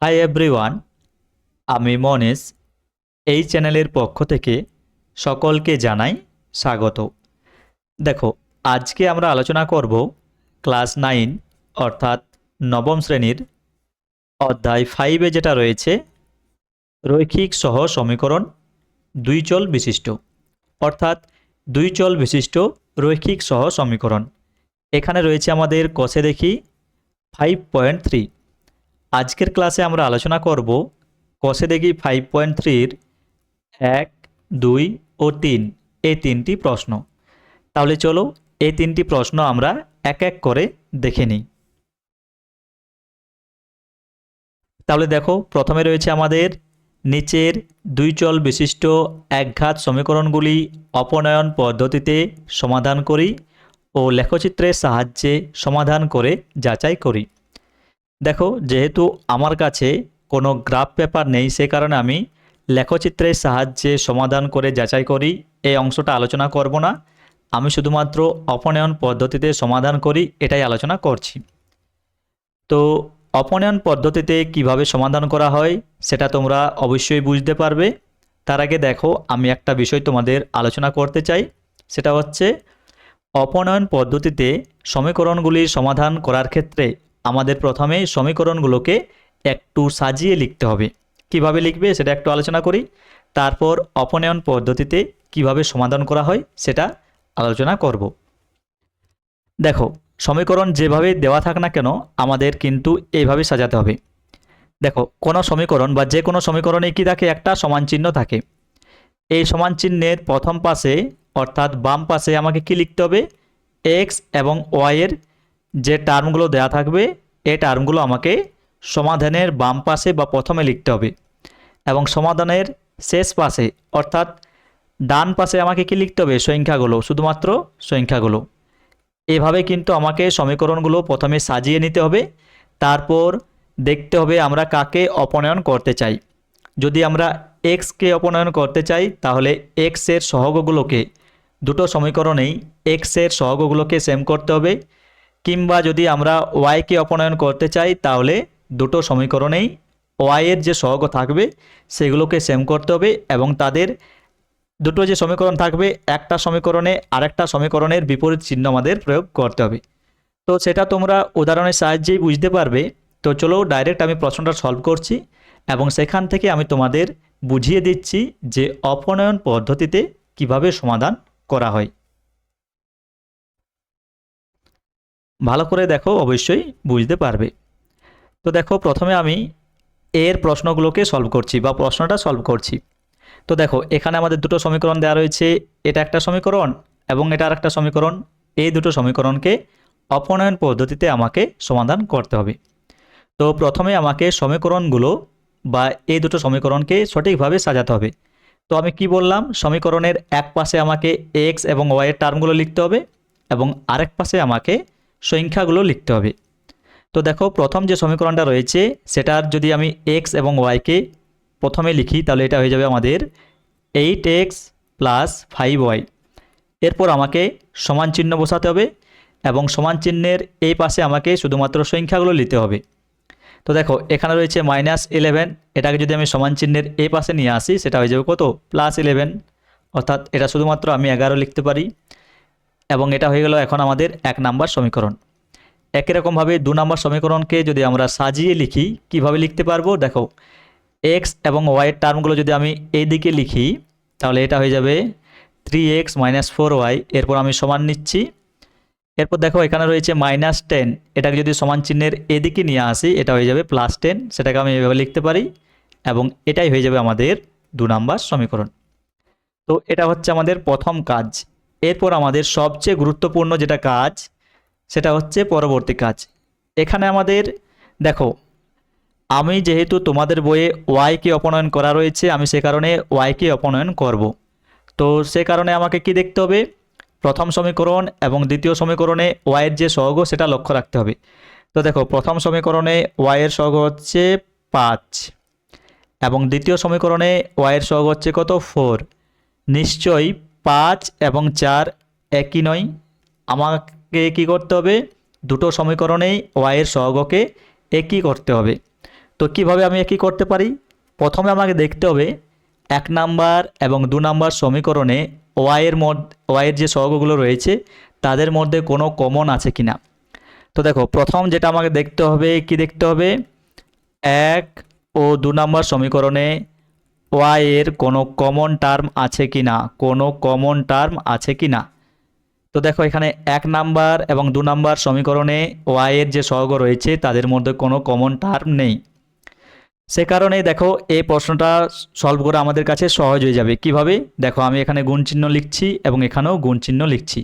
Hi everyone, আমি মনেশ। এই চ্যানেলের পক্ষ থেকে সকলকে জানাই স্বাগত। দেখো, আজকে আমরা আলোচনা করব ক্লাস 9 অর্থাৎ নবম শ্রেণীর অধ্যায় 5-এ যেটা রয়েছে রৈখিক সহ সমীকরণ দুই চল বিশিষ্ট, অর্থাৎ দুই চল বিশিষ্ট রৈখিক সহ সমীকরণ। এখানে রয়েছে আমাদের কষে দেখি 5.3। আজকের ক্লাসে আমরা আলোচনা করব কষে দেখি 5.3-র 1, 2 ও 3 এই তিনটি প্রশ্ন। তাহলে চলো এই তিনটি প্রশ্ন আমরা এক এক করে দেখে নিই। তাহলে দেখো, প্রথমে রয়েছে আমাদের নিচের দুই চল বিশিষ্ট একঘাত সমীকরণগুলি অপনয়ন পদ্ধতিতে সমাধান করি ও লেখচিত্রের সাহায্যে সমাধান করে যাচাই করি। দেখো, যেহেতু আমার কাছে কোনো গ্রাফ পেপার নেই, সে কারণে আমি লেখচিত্রের সাহায্যে সমাধান করে যাচাই করি এই অংশটা আলোচনা করব না। আমি শুধুমাত্র অপনয়ন পদ্ধতিতে সমাধান করি এটাই আলোচনা করছি। তো অপনয়ন পদ্ধতিতে কিভাবে সমাধান করা হয় সেটা তোমরা অবশ্যই বুঝতে পারবে। তার আগে দেখো, আমি একটা বিষয় তোমাদের আলোচনা করতে চাই, সেটা হচ্ছে অপনয়ন পদ্ধতিতে সমীকরণগুলির সমাধান করার ক্ষেত্রে আমাদের প্রথমে সমীকরণগুলোকে একটু সাজিয়ে লিখতে হবে। কিভাবে লিখবে সেটা একটু আলোচনা করি, তারপর অপনয়ন পদ্ধতিতে কিভাবে সমাধান করা হয় সেটা আলোচনা করব। দেখো, সমীকরণ যেভাবে দেওয়া থাক না কেন আমাদের কিন্তু এইভাবে সাজাতে হবে। দেখো, কোনো সমীকরণ বা যে কোনো সমীকরণে কি থাকে, একটা সমান চিহ্ন থাকে। এই সমান চিহ্নের প্রথম পাশে অর্থাৎ বাম পাশে আমাকে কি লিখতে হবে, এক্স এবং ওয়াইয়ের যে টার্মগুলো দেয়া থাকবে এই টার্মগুলো আমাকে সমাধানের বাম পাশে বা প্রথমে লিখতে হবে। এবং সমাধানের শেষ পাশে অর্থাৎ ডান পাশে আমাকে কি লিখতে হবে, সংখ্যাগুলো, শুধুমাত্র সংখ্যাগুলো। এভাবে কিন্তু আমাকে সমীকরণগুলো প্রথমে সাজিয়ে নিতে হবে। তারপর দেখতে হবে আমরা কাকে অপনয়ন করতে চাই। যদি আমরা এক্সকে অপনয়ন করতে চাই তাহলে এক্সের সহগগুলোকে দুটো সমীকরণেই এক্সের সহগগুলোকে সেম করতে হবে, কিংবা যদি আমরা ওয়াইকে অপনয়ন করতে চাই তাহলে দুটো সমীকরণেই ওয়াইয়ের যে সহগ থাকবে সেগুলোকে সেম করতে হবে এবং তাদের দুটো যে সমীকরণ থাকবে একটা সমীকরণে আরেকটা সমীকরণের বিপরীত চিহ্ন আমাদের প্রয়োগ করতে হবে। তো সেটা তোমরা উদাহরণের সাহায্যেই বুঝতে পারবে। তো চলো ডাইরেক্ট আমি প্রশ্নটা সলভ করছি এবং সেখান থেকে আমি তোমাদের বুঝিয়ে দিচ্ছি যে অপনয়ন পদ্ধতিতে কিভাবে সমাধান করা হয়। ভালো করে দেখো, অবশ্যই বুঝতে পারবে। তো দেখো, প্রথমে আমি এর প্রশ্নগুলোকে সলভ করছি বা প্রশ্নটা সলভ করছি। তো দেখো, এখানে আমাদের দুটো সমীকরণ দেওয়া রয়েছে, এটা একটা সমীকরণ এবং এটা আরেকটা সমীকরণ। এই দুটো সমীকরণকে অপনয়ন পদ্ধতিতে আমাকে সমাধান করতে হবে। তো প্রথমে আমাকে সমীকরণগুলো বা এই দুটো সমীকরণকে সঠিকভাবে সাজাতে হবে। তো আমি কি বললাম, সমীকরণের এক পাশে আমাকে এক্স এবং ওয়াইয়ের টার্মগুলো লিখতে হবে এবং আরেক পাশে আমাকে সংখ্যাগুলো লিখতে হবে। তো দেখো, প্রথম যে সমীকরণটা রয়েছে সেটার যদি আমি এক্স এবং ওয়াইকে প্রথমে লিখি তাহলে এটা হয়ে যাবে আমাদের 8x + 5y। এরপর আমাকে সমান চিহ্ন বসাতে হবে এবং সমান চিহ্নের এই পাশে আমাকে শুধুমাত্র সংখ্যাগুলো নিতে হবে। তো দেখো, এখানে রয়েছে -11, এটাকে যদি আমি সমান চিহ্নের এই পাশে নিয়ে আসি সেটা হয়ে যাবে কত, +11, অর্থাৎ এটা শুধুমাত্র আমি 11 লিখতে পারি এবং এটা হয়ে গেল এখন আমাদের 1 নম্বর সমীকরণ। একই রকমভাবে 2 নম্বর সমীকরণকে যদি আমরা সাজিয়ে লিখি কিভাবে লিখতে পারবো, দেখো এক্স এবং ওয়াইয়ের টার্মগুলো যদি আমি এই দিকে লিখি তাহলে এটা হয়ে যাবে 3x - 4y। এরপর আমি সমান নিচ্ছি। এরপর দেখো, এখানে রয়েছে -10, এটাকে যদি সমান চিহ্নের এদিকে নিয়ে আসি এটা হয়ে যাবে +10, সেটাকে আমি এভাবে লিখতে পারি এবং এটাই হয়ে যাবে আমাদের 2 নম্বর সমীকরণ। তো এটা হচ্ছে আমাদের প্রথম কাজ। এরপর আমাদের সবচেয়ে গুরুত্বপূর্ণ যেটা কাজ সেটা হচ্ছে পরবর্তী কাজ। এখানে আমাদের দেখো, আমি যেহেতু তোমাদের বইয়ে ওয়াইকে অপনয়ন করা রয়েছে আমি সে কারণে ওয়াইকে অপনয়ন করব। তো সে কারণে আমাকে কি দেখতে হবে, প্রথম সমীকরণ এবং দ্বিতীয় সমীকরণে ওয়াইয়ের যে সহগ সেটা লক্ষ্য রাখতে হবে। তো দেখো, প্রথম সমীকরণে ওয়াইয়ের সহগ হচ্ছে 5 এবং দ্বিতীয় সমীকরণে ওয়াইয়ের সহগ হচ্ছে কত, 4। নিশ্চয়ই 5 এবং 4 একই নয়। আমাকে কি করতে হবে, দুটো সমীকরণেই ওয়াইয়ের সহগকে একই করতে হবে। তো কিভাবে আমি একই করতে পারি? প্রথমে আমাকে দেখতে হবে 1 নাম্বার এবং 2 নাম্বার সমীকরণে ওয়াইয়ের যে সহগগুলো রয়েছে তাদের মধ্যে কোনো কমন আছে কিনা। তো দেখো প্রথম যেটা আমাকে দেখতে হবে, কি দেখতে হবে, 1 ও 2 নাম্বার সমীকরণে ওয়াইয়ের কোনো কমন টার্ম আছে কিনা, কোনো কমন টার্ম আছে কিনা। তো দেখো এখানে 1 নাম্বার এবং 2 নাম্বার সমীকরণে ওয়াইয়ের যে সহগ রয়েছে তাদের মধ্যে কোনো কমন টার্ম নেই। সে কারণে দেখো এই প্রশ্নটা সলভ করা আমাদের কাছে সহজ হয়ে যাবে। কিভাবে? দেখো আমি এখানে গুণ চিহ্ন লিখছি এবং এখানেও গুণ চিহ্ন লিখছি।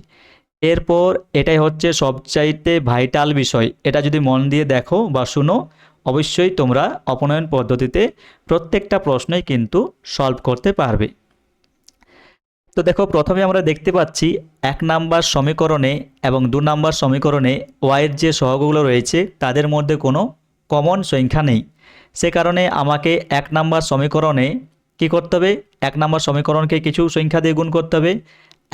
এরপর এটাই হচ্ছে সবচাইতে ভাইটাল বিষয়। এটা যদি মন দিয়ে দেখো বা শুনো, অবশ্যই তোমরা অপনয়ন পদ্ধতিতে প্রত্যেকটা প্রশ্নই কিন্তু সলভ করতে পারবে। তো দেখো প্রথমে আমরা দেখতে পাচ্ছি 1 নাম্বার সমীকরণে এবং 2 নাম্বার সমীকরণে ওয়াইয়ের যে সহগগুলো রয়েছে তাদের মধ্যে কোনো কমন সংখ্যা নেই। সে কারণে আমাকে 1 নাম্বার সমীকরণে কি করতে হবে, 1 নাম্বার সমীকরণকে কিছু সংখ্যা দিয়ে গুণ করতে হবে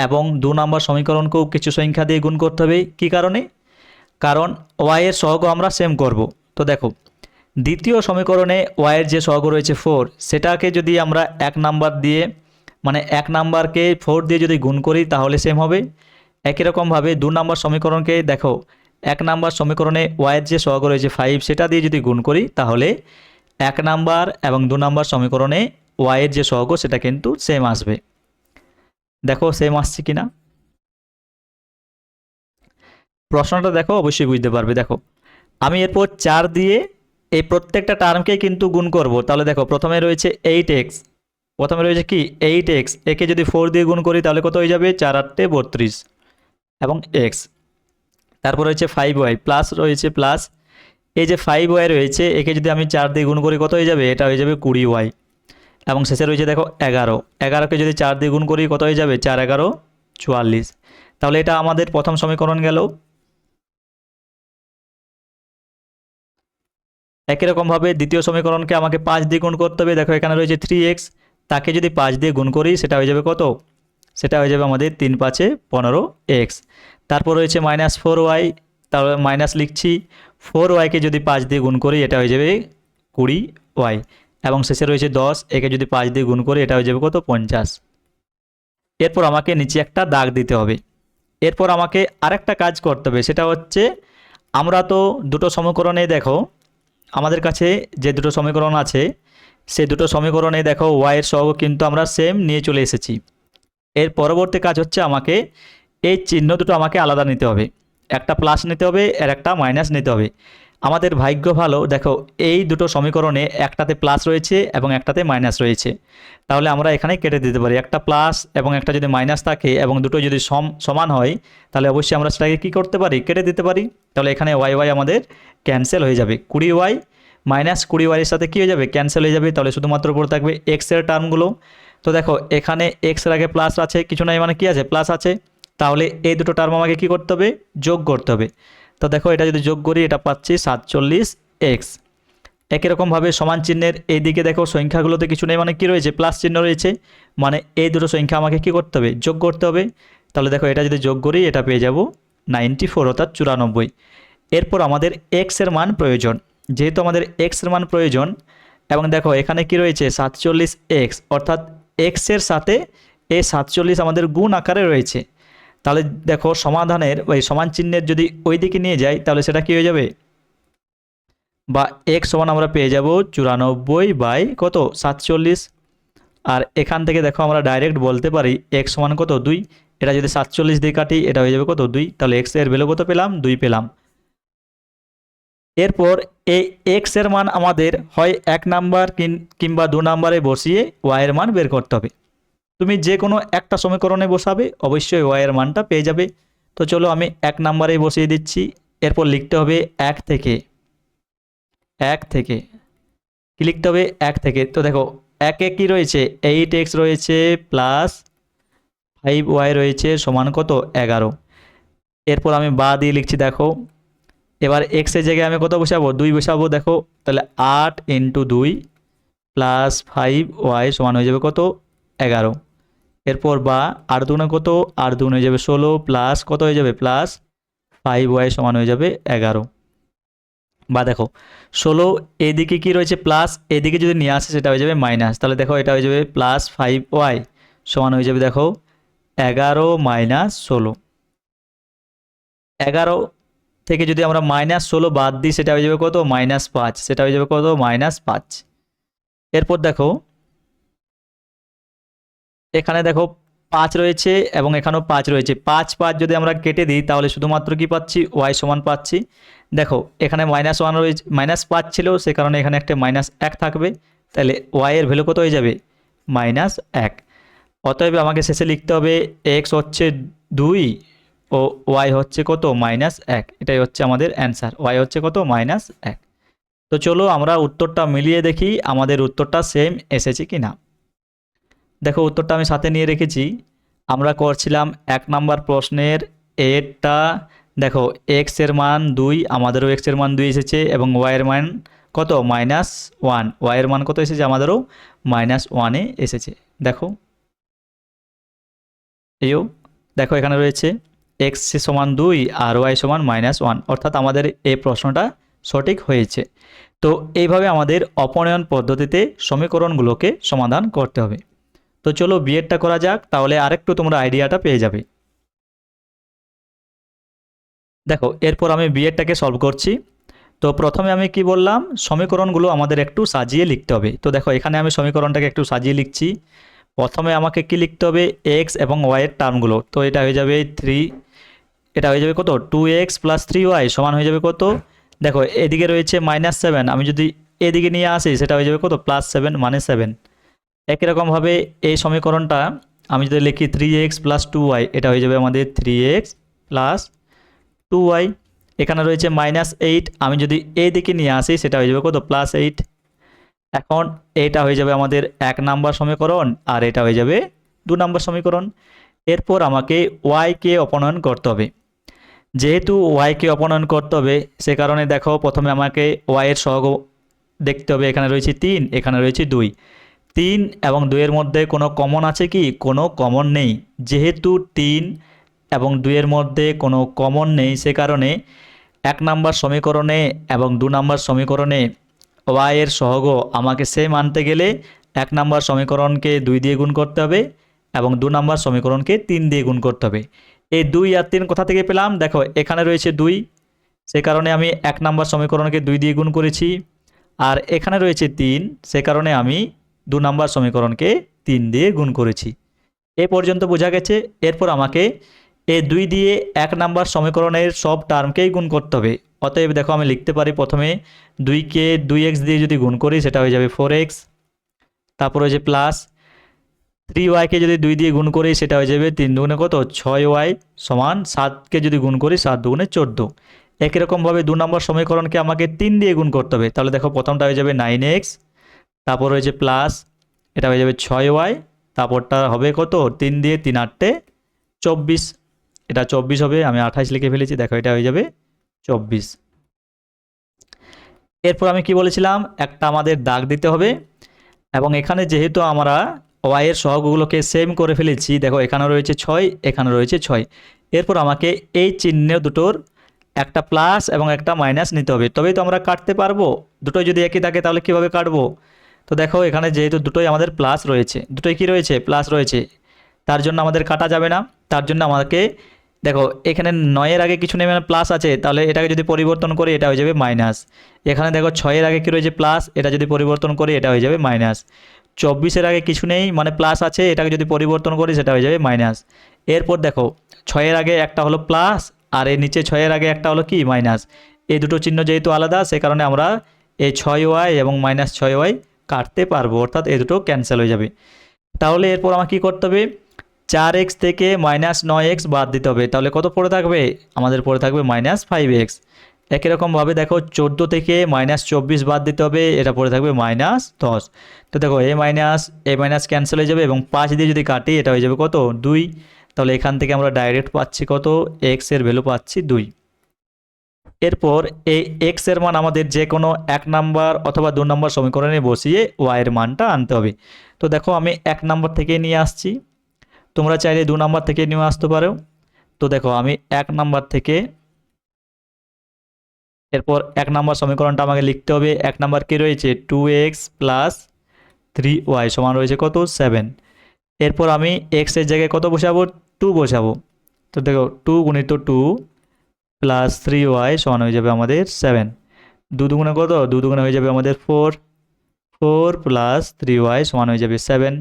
এবং 2 নাম্বার সমীকরণকেও কিছু সংখ্যা দিয়ে গুণ করতে হবে। কী কারণে? কারণ ওয়াইয়ের সহগ আমরা সেম করব। তো দেখো দ্বিতীয় সমীকরণে ওয়াইয়ের যে সহগ রয়েছে 4, সেটাকে যদি আমরা 1 নাম্বার দিয়ে মানে 1 নাম্বারকে 4 দিয়ে যদি গুণ করি তাহলে সেম হবে। একই রকমভাবে 2 নাম্বার সমীকরণকে দেখো 1 নাম্বার সমীকরণে ওয়াইয়ের যে সহগ রয়েছে 5, সেটা দিয়ে যদি গুণ করি তাহলে 1 নাম্বার এবং 2 নাম্বার সমীকরণে ওয়াইয়ের যে সহগ সেটা কিন্তু সেম আসবে। দেখো সেম আসছে কিনা প্রশ্নটা দেখো, অবশ্যই বুঝতে পারবে। দেখো আমি এরপর 4 দিয়ে এই প্রত্যেকটা টার্মকে কিন্তু গুণ করব। তাহলে দেখো প্রথমে রয়েছে 8x, প্রথমে রয়েছে কি 8x, একে যদি 4 দিয়ে গুণ করি তাহলে কত হয়ে যাবে, 4 8 32 এবং x। তারপর রয়েছে 5y, প্লাস রয়েছে প্লাস এই যে 5y রয়েছে একে যদি আমি 4 দিয়ে গুণ করি কত হয়ে যাবে, এটা হয়ে যাবে 20y। এবং শেষে রয়েছে দেখো 11, 11কে যদি 4 দিয়ে গুণ করি কত হয়ে যাবে, 4 11 44। তাহলে এটা আমাদের প্রথম সমীকরণ গেল। একই রকমভাবে দ্বিতীয় সমীকরণকে আমাকে 5 দিয়ে গুণ করতে হবে। দেখো এখানে রয়েছে 3x, তাকে যদি 5 দিয়ে গুণ করি সেটা হয়ে যাবে কত, সেটা হয়ে যাবে আমাদের 3 5 15x। তারপর রয়েছে -4y, তারপর মাইনাস লিখছি, 4yকে যদি 5 দিয়ে গুণ করি এটা হয়ে যাবে 20y। এবং শেষে রয়েছে 10, একে যদি 5 দিয়ে গুণ করি এটা হয়ে যাবে কত, 50। এরপর আমাকে নিচে একটা দাগ দিতে হবে। এরপর আমাকে আরেকটা কাজ করতে হবে, সেটা হচ্ছে আমরা তো দুটো সমীকরণে দেখো আমাদের কাছে যে দুটো সমীকরণ আছে সেই দুটো সমীকরণে দেখো ওয়াইয়ের সহগ কিন্তু আমরা সেম নিয়ে চলে এসেছি। এর পরবর্তী কাজ হচ্ছে আমাকে এই চিহ্ন দুটো আমাকে আলাদা নিতে হবে, একটা প্লাস নিতে হবে আর একটা মাইনাস নিতে হবে। আমাদের ভাগ্য ভালো, দেখো এই দুটো সমীকরণে একটাতে প্লাস রয়েছে এবং একটাতে মাইনাস রয়েছে। তাহলে আমরা এখানে কেটে দিতে পারি, একটা প্লাস এবং একটা যদি মাইনাস থাকে এবং দুটো যদি সমান হয় তাহলে অবশ্যই আমরা সেটাকে কী করতে পারি, কেটে দিতে পারি। তাহলে এখানে ওয়াই ওয়াই আমাদের ক্যান্সেল হয়ে যাবে, 20y মাইনাস 20y সাথে কী হয়ে যাবে, ক্যান্সেল হয়ে যাবে। তাহলে শুধুমাত্র পড়ে থাকবে এক্সের টার্মগুলো। তো দেখো এখানে এক্সের আগে প্লাস আছে, কিছু নাই মানে কি আছে, প্লাস আছে। তাহলে এই দুটো টার্ম আমাকে কী করতে হবে, যোগ করতে হবে। তো দেখো এটা যদি যোগ করি এটা পাচ্ছি 47x। একই রকমভাবে সমান চিহ্নের এই দিকে দেখো সংখ্যাগুলোতে কিছু নেই মানে কি রয়েছে, প্লাস চিহ্ন রয়েছে, মানে এই দুটো সংখ্যা আমাকে কী করতে হবে, যোগ করতে হবে। তাহলে দেখো এটা যদি যোগ করি এটা পেয়ে যাব 94 অর্থাৎ 94। এরপর আমাদের এক্সের মান প্রয়োজন, যেহেতু আমাদের এক্সের মান প্রয়োজন এবং দেখো এখানে কি রয়েছে 47x, অর্থাৎ এক্সের সাথে এই 47 আমাদের গুণ আকারে রয়েছে। তাহলে দেখো সমাধানের ওই সমান চিহ্নের যদি ওই দিকে নিয়ে যাই তাহলে সেটা কী হয়ে যাবে, বা x সমান আমরা পেয়ে যাব 94 বাই কত, 47। আর এখান থেকে দেখো আমরা ডাইরেক্ট বলতে পারি x সমান কত, 2। এটা যদি 47 দিয়ে কাটি এটা হয়ে যাবে কত, 2। তাহলে x এর ভ্যালু কত পেলাম, 2 পেলাম। এরপর এই x এর মান আমাদের হয় 1 নাম্বার কিংবা 2 নাম্বারে বসিয়ে y এর মান বের করতে হবে। তুমি যে কোনো একটা সমীকরণে বসাবে অবশ্যই y এর মানটা পেয়ে যাবে। তো চলো আমি 1 নাম্বারেই বসিয়ে দিচ্ছি। এরপর লিখতে হবে 1 থেকে কি লিখতে হবে, 1 থেকে। তো দেখো 1 কী রয়েছে, 8x রয়েছে প্লাস 5y রয়েছে সমান কত, 11। এরপর আমি বা দিয়ে লিখছি, দেখো এবার x এর জায়গায় আমি কত বসাবো, 2 বসাবো। দেখো তাহলে 8 × 2 প্লাস 5y সমান হয়ে যাবে কত, 11। এরপর বা 8 দুগুণে কত, 8 দুগুণে হয়ে যাবে 16 প্লাস কত হয়ে যাবে, প্লাস 5y সমান হয়ে যাবে 11। বা দেখো 16 এদিকে কি রয়েছে প্লাস, এদিকে যদি নিয়ে আসে সেটা হয়ে যাবে মাইনাস, তাহলে দেখো এটা হয়ে যাবে +5y সমান হয়ে যাবে দেখো 11 - 16। 11 থেকে যদি আমরা -16 বাদ দিই সেটা হয়ে যাবে কত -5, সেটা হয়ে যাবে কত -5। এরপর দেখো এখানে দেখো 5 রয়েছে এবং এখানেও 5 রয়েছে, 5 5 যদি আমরা কেটে দিই তাহলে শুধুমাত্র কি পাচ্ছি y সমান পাচ্ছি। দেখো এখানে -1 রয়েছে, -5 ছিল সে কারণে এখানে একটা -1 থাকবে, তাহলে y এর ভ্যালু কত হয়ে যাবে -1। অতএব আমাকে শেষে লিখতে হবে x হচ্ছে 2 ও y হচ্ছে কত -1। এটাই হচ্ছে আমাদের অ্যান্সার, y হচ্ছে কত -1। তো চলো আমরা উত্তরটা মিলিয়ে দেখি আমাদের উত্তরটা সেম এসেছে কি না। দেখো উত্তরটা আমি সাথে নিয়ে রেখেছি। আমরা করছিলাম 1 নাম্বার প্রশ্নের এরটা। দেখো এক্স এর মান 2, আমাদেরও এক্স এর মান 2 এসেছে এবং ওয়াই এর মান কত -1, ওয়াই এর মান কত এসেছে আমাদেরও -1 এসেছে। দেখো এইও দেখো এখানে রয়েছে এক্স সমান 2 আর ওয়াই সমান -1, অর্থাৎ আমাদের এই প্রশ্নটা সঠিক হয়েছে। তো এইভাবে আমাদের অপনয়ন পদ্ধতিতে সমীকরণগুলোকে সমাধান করতে হবে। তো চলো বিএডটা করা যাক, তাহলে আরেকটু তোমরা আইডিয়াটা পেয়ে যাবে। দেখো এরপর আমি বিএডটাকে সলভ করছি। তো প্রথমে আমি কি বললাম, সমীকরণগুলো আমাদের একটু সাজিয়ে লিখতে হবে। তো দেখো এখানে আমি সমীকরণটাকে একটু সাজিয়ে লিখছি। প্রথমে আমাকে কি লিখতে হবে এক্স এবং ওয়াইয়ের টার্মগুলো। তো এটা হয়ে যাবে 3, এটা হয়ে যাবে কত 2x + 3y সমান হয়ে যাবে কত, দেখো এদিকে রয়েছে -7, আমি যদি এদিকে নিয়ে আসি সেটা হয়ে যাবে কত +7 মানে 7। একই রকমভাবে এই সমীকরণটা আমি যদি লিখি 3x + 2y, এটা হয়ে যাবে আমাদের 3x + 2y। এখানে রয়েছে -8, আমি যদি এই দিকে নিয়ে আসি সেটা হয়ে যাবে কত +8। এখন এটা হয়ে যাবে আমাদের 1 নাম্বার সমীকরণ আর এটা হয়ে যাবে 2 নাম্বার সমীকরণ। এরপর আমাকে y কে অপনয়ন করতে হবে। যেহেতু y কে অপনয়ন করতে হবে সে কারণে দেখো প্রথমে আমাকে y এর সহগ দেখতে হবে। এখানে রয়েছে 3, এখানে রয়েছে 2। 3 এবং 2 এর মধ্যে কোনো কমন আছে কি, কোনো কমন নেই। যেহেতু 3 এবং 2 এর মধ্যে কোনো কমন নেই সে কারণে 1 নাম্বার সমীকরণে এবং 2 নাম্বার সমীকরণে y এর সহগ আমাকে সেম আনতে গেলে 1 নাম্বার সমীকরণকে 2 দিয়ে গুণ করতে হবে এবং 2 নাম্বার সমীকরণকে 3 দিয়ে গুণ করতে হবে। এই 2 আর 3 কোথা থেকে পেলাম, দেখো এখানে রয়েছে 2, সে কারণে আমি 1 নাম্বার সমীকরণকে 2 দিয়ে গুণ করেছি। আর এখানে রয়েছে 3, সে কারণে আমি 2 নাম্বার সমীকরণকে 3 দিয়ে গুণ করেছি। এ পর্যন্ত বোঝা গেছে। এরপর আমাকে এই 2 দিয়ে 1 নাম্বার সমীকরণের সব টার্মকেই গুণ করতে হবে। অতএব দেখো আমি লিখতে পারি প্রথমে 2কে 2x দিয়ে যদি গুণ করি সেটা হয়ে যাবে 4x, তারপর হয়ে যাবে প্লাস 3yকে যদি 2 দিয়ে গুণ করি সেটা হয়ে যাবে 3 দুগুণে কত 6y সমান 7কে যদি গুণ করি 7 দুগুণে 14। একই রকমভাবে 2 নম্বর সমীকরণকে আমাকে 3 দিয়ে গুণ করতে হবে। তাহলে দেখো প্রথমটা হয়ে যাবে 9x, তারপর হয়েছে প্লাস এটা হয়ে যাবে 6y, তারপরটা হবে কত 3 দিয়ে 3 8 24, এটা 24 হবে, আমি 28 লিখে ফেলেছি। দেখো এটা হয়ে যাবে 24। এরপর আমি কি বলেছিলাম, একটা আমাদের দাগ দিতে হবে এবং এখানে যেহেতু আমরা y এর সহগগুলোকে সেম করে ফেলেছি, দেখো এখানে রয়েছে 6, এখানে রয়েছে 6। এরপর আমাকে এই চিহ্ন দুটোর একটা প্লাস এবং একটা মাইনাস নিতে হবে, তবেই তো আমরা কাটতে পারবো। দুটোই যদি একই থাকে তাহলে কিভাবে কাটবো। তো দেখো এখানে যেহেতু দুটোই আমাদের প্লাস রয়েছে, দুটোই কি রয়েছে প্লাস রয়েছে, তার জন্য আমাদের কাটা যাবে না। তার জন্য আমাকে দেখো এখানে 9-এর আগে কিছু নেই মানে প্লাস আছে, তাহলে এটাকে যদি পরিবর্তন করি এটা হয়ে যাবে মাইনাস। এখানে দেখো 6-এর আগে কি রয়েছে প্লাস, এটা যদি পরিবর্তন করি এটা হয়ে যাবে মাইনাস। 24-এর আগে কিছু নেই মানে প্লাস আছে, এটাকে যদি পরিবর্তন করি সেটা হয়ে যাবে মাইনাস। এরপর দেখো 6-এর আগে একটা হলো প্লাস আর এর নিচে 6-এর আগে একটা হলো কি মাইনাস। এই দুটো চিহ্ন যেহেতু আলাদা সে কারণে আমরা এই 6y এবং -6y কাটতে পারবো, অর্থাৎ এই দুটো ক্যান্সেল হয়ে যাবে। তাহলে এরপর আমাকে কী করতে হবে, 4x থেকে -9x বাদ দিতে হবে। তাহলে কত পড়ে থাকবে, আমাদের পড়ে থাকবে -5x। একই রকমভাবে দেখো 14 থেকে -24 বাদ দিতে হবে, এটা পড়ে থাকবে -10। তো দেখো এ মাইনাস ক্যান্সেল হয়ে যাবে এবং 5 দিয়ে যদি কাটি এটা হয়ে যাবে কত 2। তাহলে এখান থেকে আমরা ডাইরেক্ট পাচ্ছি কত, x এর ভ্যালু পাচ্ছি 2। এরপর এই x এর মান আমাদের যে কোনো 1 নাম্বার অথবা 2 নম্বর সমীকরণে বসিয়ে y এর মানটা আনতে হবে। তো দেখো আমি 1 নাম্বার থেকে নিয়ে আসছি, তোমরা চাইলে 2 নাম্বার থেকে নিয়ে আসতে পারো। তো দেখো আমি 1 নাম্বার থেকে এরপর 1 নম্বর সমীকরণটা আমাকে লিখতে হবে। 1 নম্বর কি রয়েছে 2x প্লাস 3y সমান রয়েছে কত 7। এরপর আমি x এর জায়গায় কত বসাবো 2 বসাবো। তো দেখো 2 গুণিত 2 প্লাস 3y সমান হয়ে যাবে আমাদের 7। 2 দুগুণে কত 2 দুগুণে হয়ে যাবে আমাদের 4 4 প্লাস 3y সমান হয়ে যাবে 7।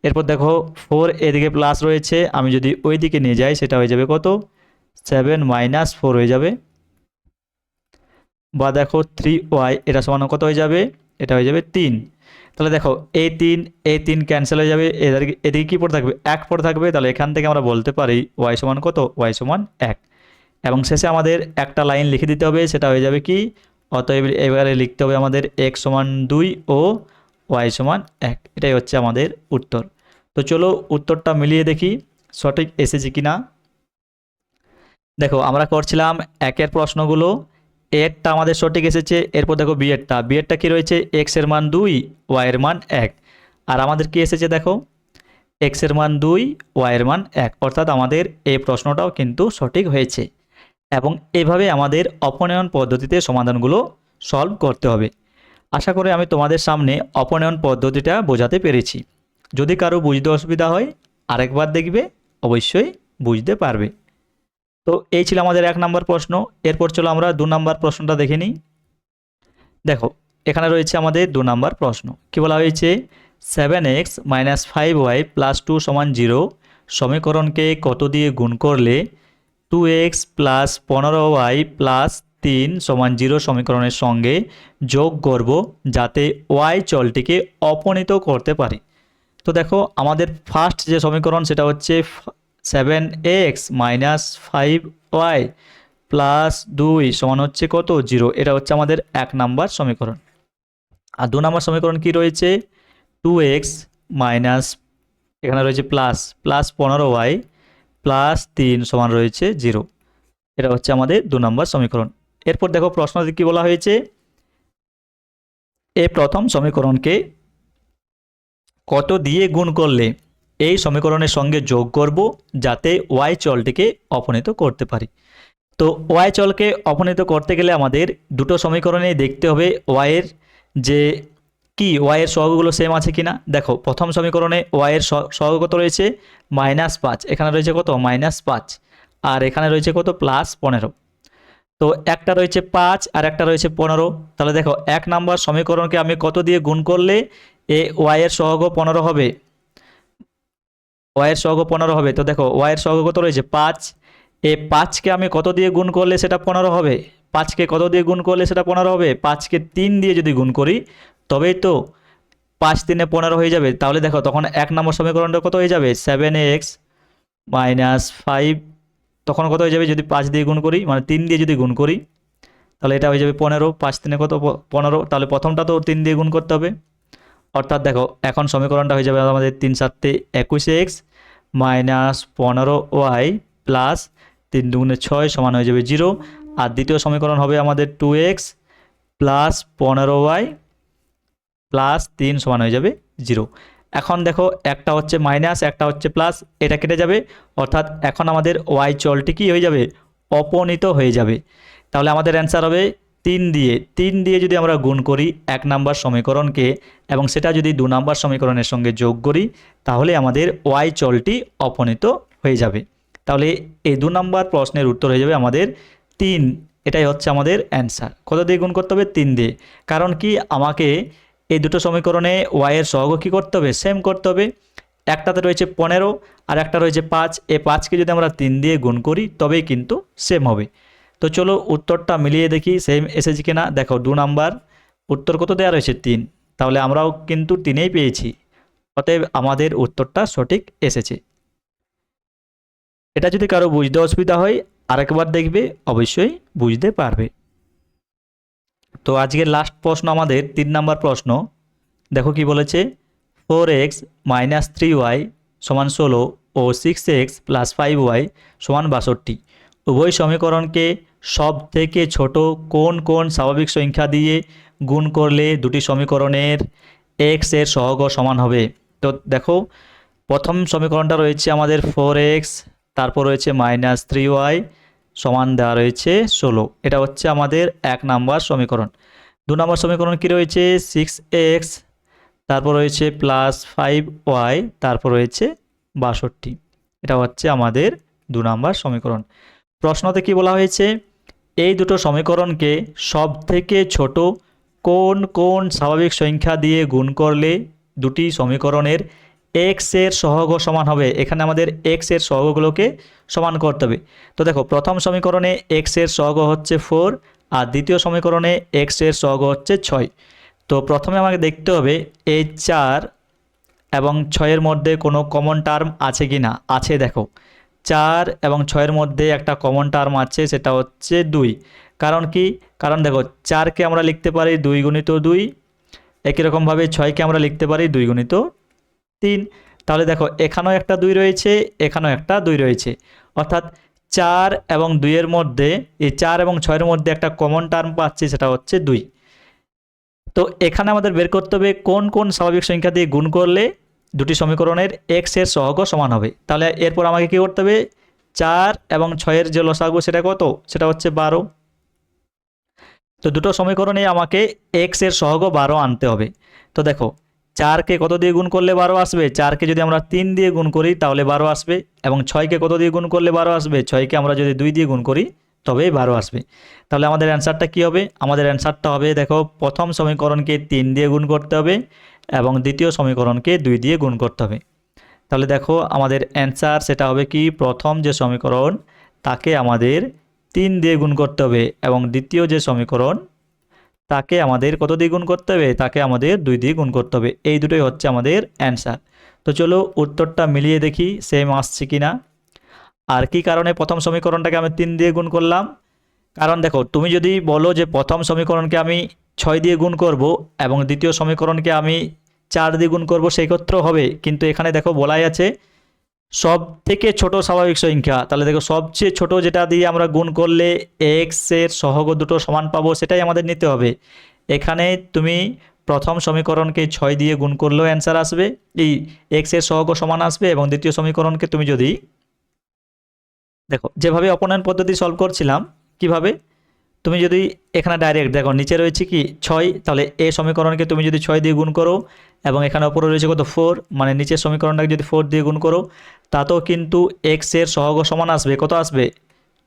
এরপর দেখো 4 এদিকে প্লাস রয়েছে, আমি যদি ওই দিকে নিয়ে যাই সেটা হয়ে যাবে কত 7 মাইনাস 4 হয়ে যাবে। বা দেখো 3y এটা সমান কত হয়ে যাবে, এটা হয়ে যাবে 3। তাহলে দেখো এই 3 ক্যান্সেল হয়ে যাবে, এদিকে কী পড়ে থাকবে 1 পড়ে থাকবে। তাহলে এখান থেকে আমরা বলতে পারি y সমান কত y সমান 1। এবং শেষে আমাদের একটা লাইন লিখে দিতে হবে, সেটা হয়ে যাবে কি অতএব এবারে লিখতে হবে আমাদের x সমান 2 ও y সমান 1। এটাই হচ্ছে আমাদের উত্তর। তো চলো উত্তরটা মিলিয়ে দেখি সঠিক এসেছে কিনা। দেখো আমরা করছিলাম একের প্রশ্নগুলো, এরটা আমাদের সঠিক এসেছে। এরপর দেখো বিয়েরটা কি রয়েছে x এর মান 2 y এর মান 1। আর আমাদের কি এসেছে দেখো x এর মান 2 y এর মান 1, অর্থাৎ আমাদের এই প্রশ্নটাও কিন্তু সঠিক হয়েছে। এবং এভাবে আমাদের অপনয়ন পদ্ধতিতে সমাধানগুলো সলভ করতে হবে। আশা করি আমি তোমাদের সামনে অপনয়ন পদ্ধতিটা বোঝাতে পেরেছি। যদি কারো বুঝতে অসুবিধা হয় আরেকবার দেখবে, অবশ্যই বুঝতে পারবে। তো এই ছিল আমাদের 1 নম্বর প্রশ্ন। এরপর চলো আমরা 2 নম্বর প্রশ্নটা দেখে নিই। দেখো এখানে রয়েছে আমাদের 2 নম্বর প্রশ্ন। কি বলা হয়েছে 7x মাইনাস 5y প্লাস 2 সমান 0 সমীকরণকে কত দিয়ে গুণ করলে 2x প্লাস 15y প্লাস 3 সমান 0 সমীকরণের সঙ্গে যোগ করব যাতে y চলটিকে অপনীত করতে পারি। তো দেখো আমাদের ফার্স্ট যে সমীকরণ সেটা হচ্ছে 7x মাইনাস 5y প্লাস 2 সমান হচ্ছে কত 0। এটা হচ্ছে আমাদের 1 নাম্বার সমীকরণ। আর 2 নাম্বার সমীকরণ কি রয়েছে 2x মাইনাস এখানে রয়েছে প্লাস 15y প্লাস 3 সমান রয়েছে 0। এটা হচ্ছে আমাদের 2 নম্বর সমীকরণ। এরপর দেখো প্রশ্নটি কি বলা হয়েছে এই প্রথম সমীকরণকে কত দিয়ে গুণ করলে এই সমীকরণের সঙ্গে যোগ করব যাতে y চলটিকে অপনীত করতে পারি। তো y চলকে অপনীত করতে গেলে আমাদের দুটো সমীকরণেই দেখতে হবে y এর যে কি y এর সহগগুলো সেম আছে কিনা। দেখো প্রথম সমীকরণে y এর সহগ কত রয়েছে -5, এখানে রয়েছে কত -5, আর এখানে রয়েছে কত +15। তো একটা রয়েছে 5 আর একটা রয়েছে 15। তাহলে দেখো 1 নাম্বার সমীকরণকে আমি কত দিয়ে গুণ করলে y এর সহগ 15 হবে, y এর সহগ 15 হবে। তো দেখো y এর সহগ কত রয়েছে 5, এই 5কে আমি কত দিয়ে গুণ করলে সেটা 15 হবে, 5কে কত দিয়ে গুণ করলে সেটা 15 হবে, 5কে 3 দিয়ে যদি গুণ করি তবেই তো 5 3 15 হয়ে যাবে। তাহলে দেখো তখন 1 নম্বর সমীকরণটা কত হয়ে যাবে 7x মাইনাস 5, তখন কত হয়ে যাবে যদি 5 দিয়ে গুণ করি মানে 3 দিয়ে যদি গুণ করি তাহলে এটা হয়ে যাবে 15, 5 3 কত 15। তাহলে প্রথমটা তো 3 দিয়ে গুণ করতে হবে, অর্থাৎ দেখো এখন সমীকরণটা হয়ে যাবে আমাদের 3 7 21x মাইনাস 15y প্লাস 3 2 6 সমান হয়ে যাবে 0। আর দ্বিতীয় সমীকরণ হবে আমাদের 2x প্লাস 15y প্লাস 3 সমান হয়ে যাবে 0। এখন দেখো একটা হচ্ছে মাইনাস একটা হচ্ছে প্লাস, এটা কেটে যাবে, অর্থাৎ এখন আমাদের y চলটি কি হয়ে যাবে অপনীত হয়ে যাবে। তাহলে আমাদের অ্যান্সার হবে 3 দিয়ে যদি আমরা গুণ করি 1 নাম্বার সমীকরণকে এবং সেটা যদি 2 নাম্বার সমীকরণের সঙ্গে যোগ করি তাহলে আমাদের y চলটি অপনীত হয়ে যাবে। তাহলে এই 2 নাম্বার প্রশ্নের উত্তর হয়ে যাবে আমাদের 3। এটাই হচ্ছে আমাদের অ্যান্সার। কত দিয়ে গুণ করতে হবে 3 দিয়ে, কারণ কি আমাকে এই দুটো সমীকরণে y এর সহগ কী করতে হবে সেম করতে হবে। একটাতে রয়েছে 15 আর একটা রয়েছে 5, এই 5কে যদি আমরা 3 দিয়ে গুণ করি তবেই কিন্তু সেম হবে। তো চলো উত্তরটা মিলিয়ে দেখি সেম এসেছে কিনা। দেখো 2 নাম্বার উত্তর কত দেওয়া রয়েছে 3, তাহলে আমরাও কিন্তু 3ই পেয়েছি, অতএব আমাদের উত্তরটা সঠিক এসেছে। এটা যদি কারো বুঝতে অসুবিধা হয় আরেকবার দেখবে, অবশ্যই বুঝতে পারবে। তো আজকের লাস্ট প্রশ্ন আমাদের 3 নাম্বার প্রশ্ন। দেখো কি বলেছে 4x মাইনাস 3y সমান 16 ও 6x প্লাস 5y সমান 62 উভয় সমীকরণকে সব থেকে ছোট কোন কোন স্বাভাবিক সংখ্যা দিয়ে গুণ করলে দুটি সমীকরণের x এর সহগ সমান হবে। তো দেখো প্রথম সমীকরণটা রয়েছে আমাদের 4x, তারপর রয়েছে -3y, সমান দেওয়া রয়েছে 16। এটা হচ্ছে আমাদের 1 নাম্বার সমীকরণ। 2 নম্বর সমীকরণ কি রয়েছে 6x, তারপর রয়েছে +5y, তারপর রয়েছে 62। এটা হচ্ছে আমাদের 2 নম্বর সমীকরণ। প্রশ্নতে কি বলা হয়েছে, এই দুটো সমীকরণকে সবথেকে ছোট কোন কোন স্বাভাবিক সংখ্যা দিয়ে গুণ করলে দুটি সমীকরণের x এর সহগ সমান হবে। এখানে আমাদের x এর সহগগুলোকে সমান করতে হবে। তো দেখো, প্রথম সমীকরণে x এর সহগ হচ্ছে 4 আর দ্বিতীয় সমীকরণে x এর সহগ হচ্ছে 6। তো প্রথমে আমাকে দেখতে হবে এই 4 এবং 6-এর মধ্যে কোনো কমন টার্ম আছে কি না। আছে, দেখো 4 এবং 6-এর মধ্যে একটা কমন টার্ম আছে, সেটা হচ্ছে 2। কারণ কি, কারণ দেখো 4কে আমরা লিখতে পারি 2 গুণিত 2, একই রকমভাবে 6কে আমরা লিখতে পারি 2 গুণিত 3। তাহলে দেখো এখানেও একটা 2 রয়েছে, এখানেও একটা 2 রয়েছে, অর্থাৎ 4 এবং 2-এর মধ্যে, এই 4 এবং 6-এর মধ্যে একটা কমন টার্ম পাচ্ছি, সেটা হচ্ছে 2। তো এখানে আমাদের বের করতে হবে কোন কোন স্বাভাবিক সংখ্যা দিয়ে গুণ করলে দুটি সমীকরণের x এর সহগ সমান হবে। তাহলে এরপর আমাকে কী করতে হবে, 4 এবং 6-এর যে লসাগু সেটা কত, সেটা হচ্ছে 12। তো দুটো সমীকরণে আমাকে x এর সহগ 12 আনতে হবে। তো দেখো 4কে কত দিয়ে গুণ করলে 12 আসবে, 4কে যদি আমরা 3 দিয়ে গুণ করি তাহলে 12 আসবে, এবং 6কে কত দিয়ে গুণ করলে 12 আসবে, 6কে আমরা যদি 2 দিয়ে গুণ করি তবেই 12 আসবে। তাহলে আমাদের অ্যান্সারটা কী হবে, আমাদের অ্যান্সারটা হবে, দেখো প্রথম সমীকরণকে 3 দিয়ে গুণ করতে হবে এবং দ্বিতীয় সমীকরণকে 2 দিয়ে গুণ করতে হবে। তাহলে দেখো আমাদের অ্যান্সার সেটা হবে কি, প্রথম যে সমীকরণ তাকে আমাদের 3 দিয়ে গুণ করতে হবে এবং দ্বিতীয় যে সমীকরণ তাকে আমাদের কত দিয়ে গুণ করতে হবে, তাকে আমাদের 2 দিয়ে গুণ করতে হবে। এই দুটোই হচ্ছে আমাদের অ্যান্সার। তো চলো উত্তরটা মিলিয়ে দেখি সেম আসছে কি না। আর কি কারণে প্রথম সমীকরণটাকে আমি 3 দিয়ে গুণ করলাম, কারণ দেখো তুমি যদি বলো যে প্রথম সমীকরণকে আমি 6 দিয়ে গুণ করব এবং দ্বিতীয় সমীকরণকে আমি 4 দিয়ে গুণ করব, সেই ক্ষেত্রেও হবে, কিন্তু এখানে দেখো বলাই আছে সব থেকে ছোট স্বাভাবিক সংখ্যা। তাহলে দেখো সবচেয়ে ছোট যেটা দিয়ে আমরা গুণ করলে x এর সহগ দুটো সমান পাবো, সেটাই আমাদের নিতে হবে। এখানে তুমি প্রথম সমীকরণকে 6 দিয়ে গুণ করলেও অ্যান্সার আসবে, এই x এর সহগ সমান আসবে, এবং দ্বিতীয় সমীকরণকে তুমি যদি দেখো যেভাবে অপনয়ন পদ্ধতি সলভ করছিলাম, কিভাবে তুমি যদি এখানে ডাইরেক্ট দেখো নিচে রয়েছে কি 6, তাহলে এই সমীকরণকে তুমি যদি 6 দিয়ে গুণ করো এবং এখানে উপরে রয়েছে কত 4, মানে নিচের সমীকরণটাকে যদি 4 দিয়ে গুণ করো তাতেও কিন্তু x এর সহগ সমান আসবে, কত আসবে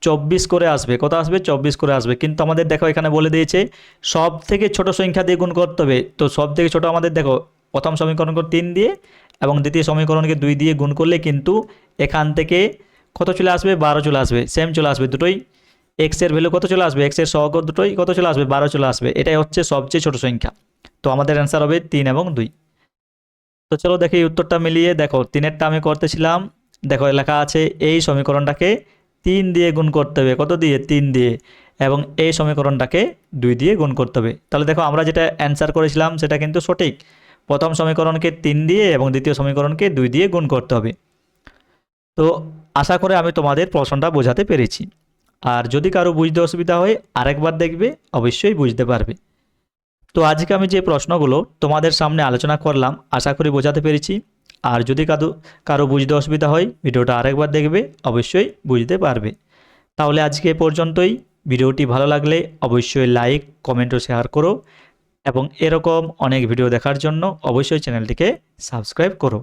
24 করে আসবে, কত আসবে 24 করে আসবে। কিন্তু আমাদের দেখো এখানে বলে দিয়েছে সব থেকে ছোট সংখ্যা দিয়ে গুণ করতে হবে। তো সব থেকে ছোট আমাদের দেখো প্রথম সমীকরণকে 3 দিয়ে এবং দ্বিতীয় সমীকরণকে 2 দিয়ে গুণ করলে কিন্তু এখান থেকে কত চলে আসবে 12 চলে আসবে, সেম চলে আসবে দুটোই। x এর ভ্যালু কত চলে আসবে, x এর সহগ দুটোই কত চলে আসবে 12 চলে আসবে। এটাই হচ্ছে সবচেয়ে ছোট সংখ্যা। তো আমাদের অ্যান্সার হবে 3 এবং 2। তো চলো দেখি উত্তরটা মিলিয়ে, দেখো 3-এরটা আমি করতেছিলাম, দেখো লেখা আছে এই সমীকরণটাকে 3 দিয়ে গুণ করতে হবে, কত দিয়ে 3 দিয়ে, এবং এই সমীকরণটাকে 2 দিয়ে গুণ করতে হবে। তাহলে দেখো আমরা যেটা অ্যান্সার করেছিলাম সেটা কিন্তু সঠিক, প্রথম সমীকরণকে 3 দিয়ে এবং দ্বিতীয় সমীকরণকে 2 দিয়ে গুণ করতে হবে। তো আশা করে আমি তোমাদের প্রশ্নটা বোঝাতে পেরেছি। আর যদি কারো বুঝতে অসুবিধা হয় আরেকবার দেখবে, অবশ্যই বুঝতে পারবে। তো আজকে আমি যে প্রশ্নগুলো তোমাদের সামনে আলোচনা করলাম আশা করি বোঝাতে পেরেছি। আর যদি কারো বুঝতে অসুবিধা হয় ভিডিওটা আরেকবার দেখবে, অবশ্যই বুঝতে পারবে। তাহলে আজকে এ পর্যন্তই। ভিডিওটি ভালো লাগলে অবশ্যই লাইক, কমেন্ট ও শেয়ার করো, এবং এরকম অনেক ভিডিও দেখার জন্য অবশ্যই চ্যানেলটিকে সাবস্ক্রাইব করো।